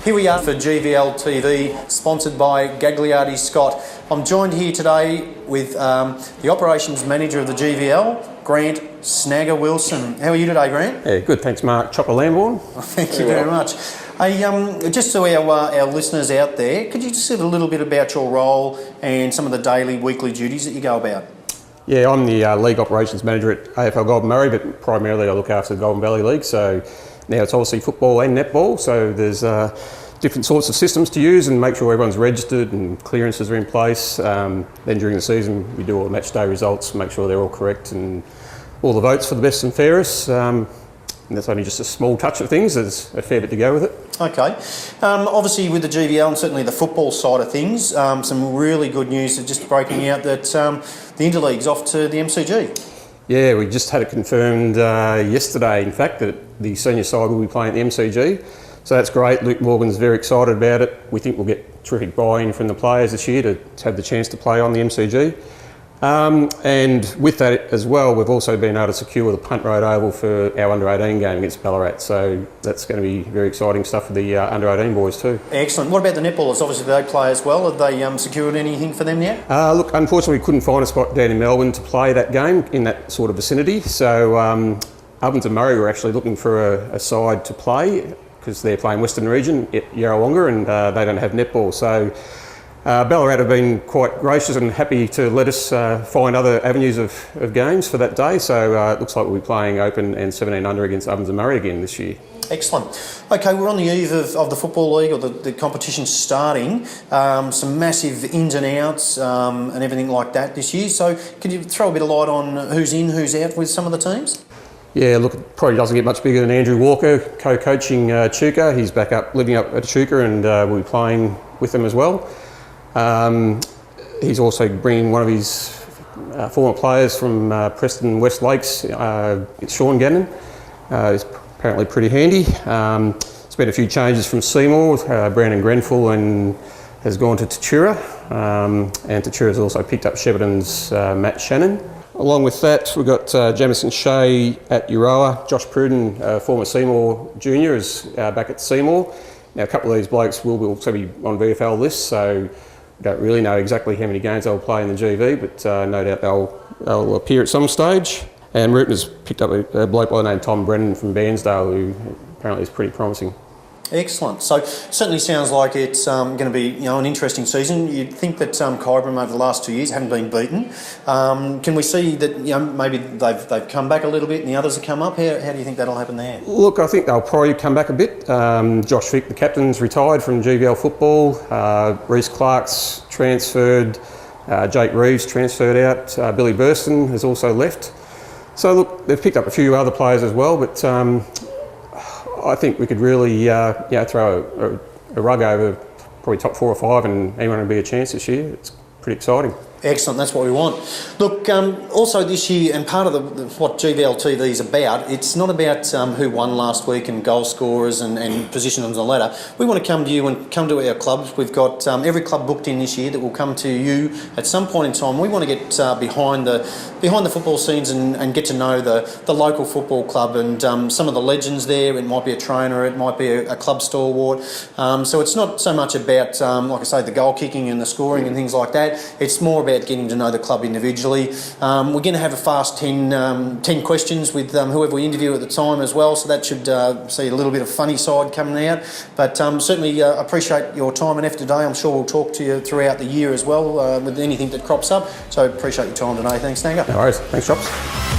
Here we are for GVL TV, sponsored by Gagliardi Scott. I'm joined here today with the Operations Manager of the GVL, Grant Snagger Wilson. How are you today, Grant? Yeah, good, thanks Mark. Chops Lambourn. Thank you very much. Hey, just so our listeners out there, could you just say a little bit about your role and some of the daily, weekly duties that you go about? Yeah, I'm the League Operations Manager at AFL Golden Murray, but primarily I look after the Golden Valley League. So now it's obviously football and netball, so there's different sorts of systems to use and make sure everyone's registered and clearances are in place. Then during the season we do all the match day results, make sure they're all correct and all the votes for the best and fairest. And that's only just a small touch of things, there's a fair bit to go with it. Okay. Obviously with the GVL and certainly the football side of things, some really good news is just breaking out that the Interleague's off to the MCG. Yeah, we just had it confirmed yesterday, in fact, that the senior side will be playing at the MCG. So that's great. Luke Morgan's very excited about it. We think we'll get terrific buy-in from the players this year to have the chance to play on the MCG. And with that as well, we've also been able to secure the Punt Road Oval for our under-18 game against Ballarat. So that's going to be very exciting stuff for the under-18 boys too. Excellent. What about the netballers? Obviously they play as well. Have they secured anything for them yet? Look, unfortunately we couldn't find a spot down in Melbourne to play that game in that sort of vicinity. So Ovens and Murray were actually looking for a side to play because they're playing Western Region at Yarrawonga and they don't have netball. So Ballarat have been quite gracious and happy to let us find other avenues of games for that day. So it looks like we'll be playing Open and 17 under against Ovens and Murray again this year. Excellent. Okay, we're on the eve of the Football League, or the competition starting. Some massive ins and outs and everything like that this year. So can you throw a bit of light on who's in, who's out with some of the teams? Yeah, look, it probably doesn't get much bigger than Andrew Walker co-coaching Chuka. He's back up, living up at Chuka, and we'll be playing with them as well. He's also bringing one of his former players from Preston West Lakes, it's Sean Gannon. He's apparently pretty handy. There's been a few changes from Seymour. Brandon Grenfell has gone to Tatura, and Tatura's also picked up Shepparton's Matt Shannon. Along with that, we've got Jamison Shea at Euroa. Josh Pruden, former Seymour Junior, is back at Seymour. Now, a couple of these blokes will also be on VFL lists, so we don't really know exactly how many games they'll play in the GV, but no doubt they'll appear at some stage. And Rupen has picked up a bloke by the name Tom Brennan from Bairnsdale, who apparently is pretty promising. Excellent. So certainly sounds like it's going to be an interesting season. You'd think that Kyabram over the last 2 years haven't been beaten. Can we see that maybe they've come back a little bit and the others have come up? How do you think that'll happen there? Look, I think they'll probably come back a bit. Josh Fick, the captain's retired from GVL football. Reece Clark's transferred. Jake Reeves transferred out. Billy Burston has also left. So look, they've picked up a few other players as well, but I think we could really throw a rug over probably top 4 or 5 and anyone would be a chance this year. It's pretty exciting. Excellent, that's what we want. Look, also this year, and part of what GVL TV is about, it's not about who won last week and goal scorers and position on the ladder. We want to come to you and come to our clubs. We've got every club booked in this year that will come to you at some point in time. We want to get behind the football scenes and get to know the local football club and some of the legends there. It might be a trainer, it might be a club stalwart. So it's not so much about, like I say, the goal kicking and the scoring and things like that. It's more about getting to know the club individually. We're going to have a fast 10 questions with whoever we interview at the time as well, so that should see a little bit of funny side coming out. But certainly appreciate your time and effort today. I'm sure we'll talk to you throughout the year as well with anything that crops up. So appreciate your time today. Thanks, Snagger. No worries. Thanks, Chops.